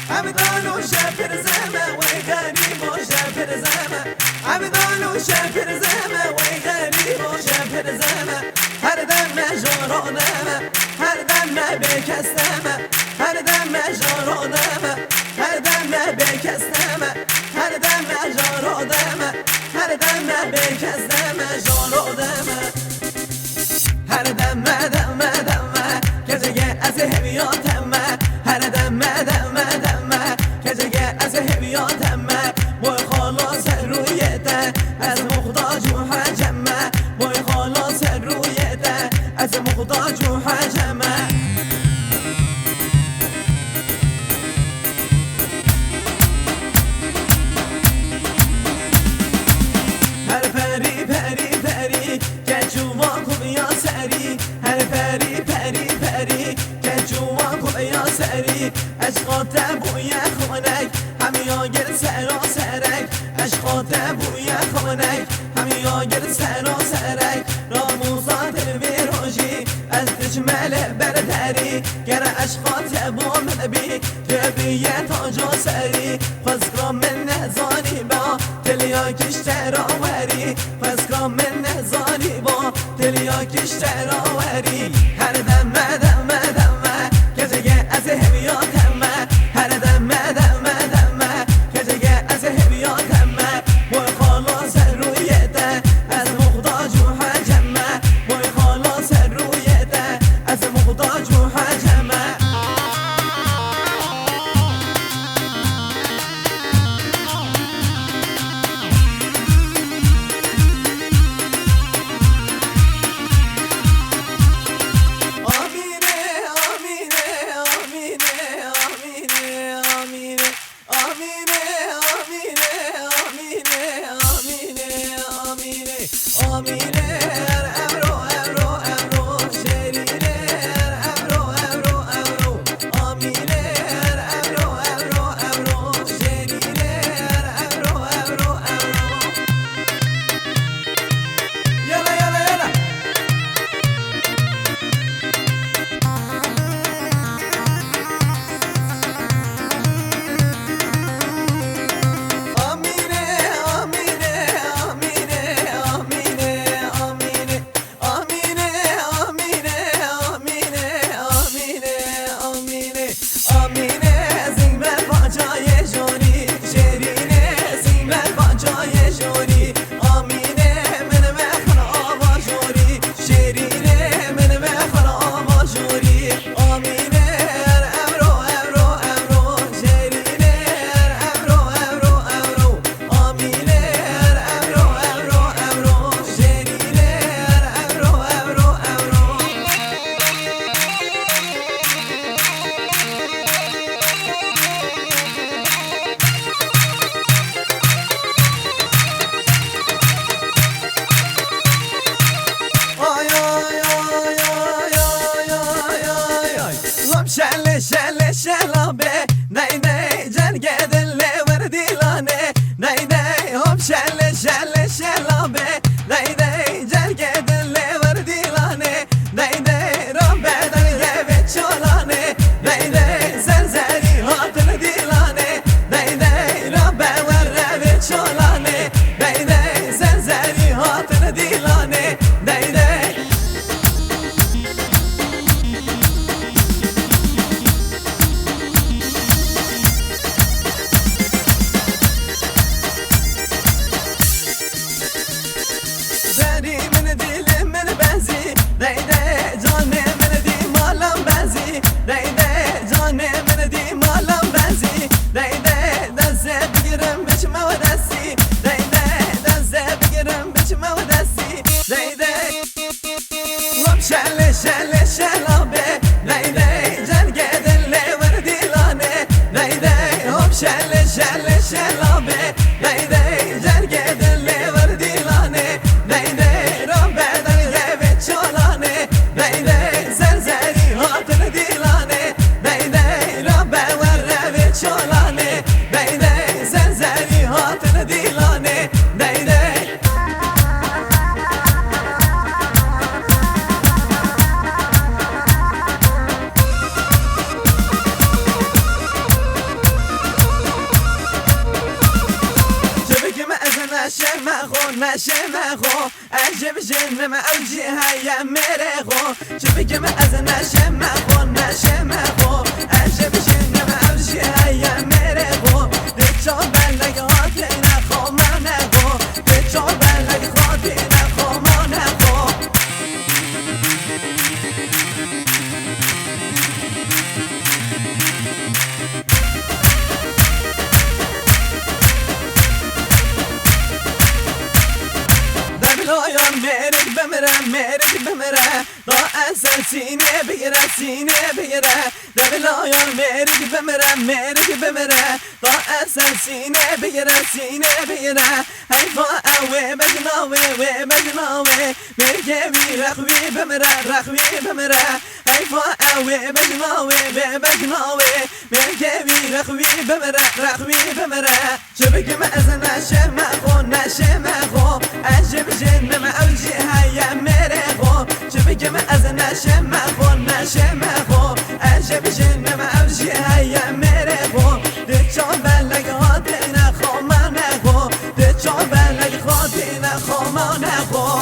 عبدان و شفر زمه وی غریب و شفر زمه عبدان و شفر زمه وی غریب و شفر زمه هر دم جارانمه هر دم بکستمه هر دم جارانمه هر دم بکستمه هر دم جارانمه هر دم بکستمه جارانمه هر دم دم دم کجگه از هویاتمه هر دم دم دم کجگه از هویاتمه بوی خلاص رویته از محتاج و حجمه بوی خلاص رویته از محتاج و حجمه هر پری پری پری که جوا کن یا سری هر پری پری پری که جوا کن یا سری عشقات بوی خونک همی آگر سرا سرک عشقات بوی خونک همی آگر سرا سرک راموزات الویروژی از دجمل بردری گر عشقات با من بی جبریه تاجا سری فزگا من نزانی با تلیا کشتر آوری فزگا من نزانی با تلیا کشتر آوری هر دم دم دم کجگه از هویاتمه هر دم دم دم کجگه از هویاتمه بوی خلاص رویته از محتاج و حجمه بوی خلاص رویته از محتاج و حجمه آمینه امرو امرو امرو شریره امرو امرو امرو آمینه امرو امرو امرو شریره امرو امرو امرو یلا یلا یلا شله شله شلابه نی نی جرگه دل وردی لانه نی نی هم شله شله شلابه نی نی جرگه دل وردی لانه نی نی رام بدن یه چولانه نی نی زرزری هاتن دیلانه نی نی رام بدن چولانه نی نی زرزری هاتن دیلانه نی نی نشمه خو عجب جنم اوجی های میره خو چه بگم از نشمه خو نشمه خو عجب جنم اوجی های میره خو دچا بلگ هاتی نخو منه خو دچا بلگ هاتی نخو منه خو دبلایان مرگ بمره دا اصل سینه بگیره دبلایان مرگ بمره دا اصل سینه بگیره حیفا اوه بجناوه مرگه وی رخوی بمره حیفا اوه بجناوه مرگه وی رخوی بمره چه بگم از نشمه خو عجب جنم اوجی های میره خو چه بگم از نشمه خو عجب جنم اوجی های میره خو دچا بلگ هاتی نخو منه خو دچا بلگ هاتی نخو منه خو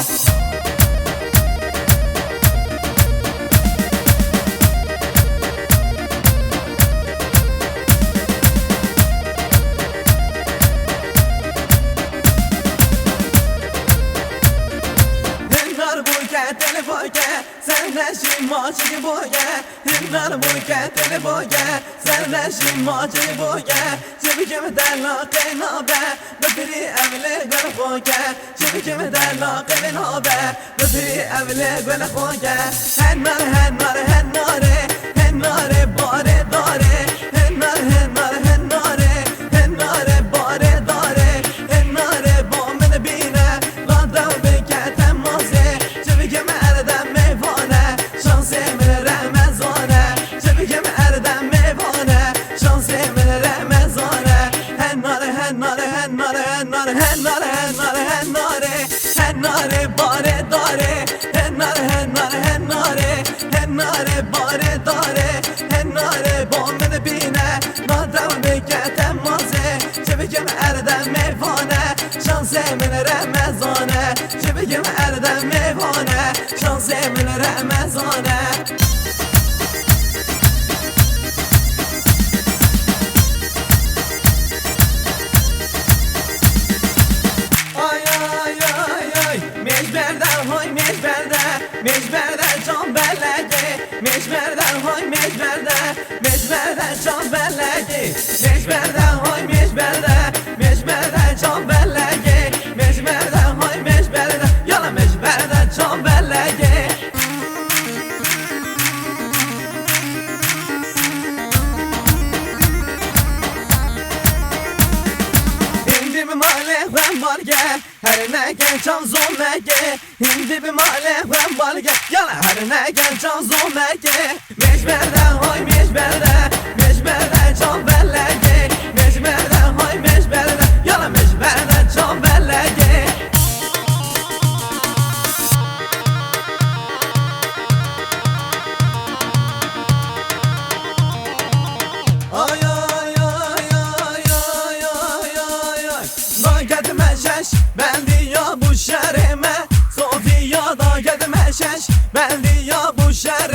سرنشین ماچه بوگه هنر بوگه تل بوگه سرنشین ماچه بوگه چه بگم در لاقه نابه بطری اوله گل خوگه چه بگم در لاقه نابه بطری اوله گل خوگه هنر باره داره هنر باره داره هنر با من بینه لادو بگه تمازه چه بگم اردم میوانه شانس من رمزانه چه بگم اردم میوانه شانس من رمزانه هنر باره داره هنر باره داره هنر با من بینه لادو بگه تمازه چه بگم اردم میوانه شانس من رمزانه چه بگم اردم میوانه شانس من رمزانه مجبرده جان بلگه مجبرده جان بلگه مجبرده جان بلگه مجبرده یالا مجبرده جان بلگه هندی به ماله غم بارگه هر نگه جان زومگه هندی به ماله غم بارگه یالا هر نگه جان زومگه مجبرده جان بلگه مجبرده یالا مجبرده جان بلگه داگد مشش بندی یا بو شهر من صوفیا داگد مشش بندی یا بو شهر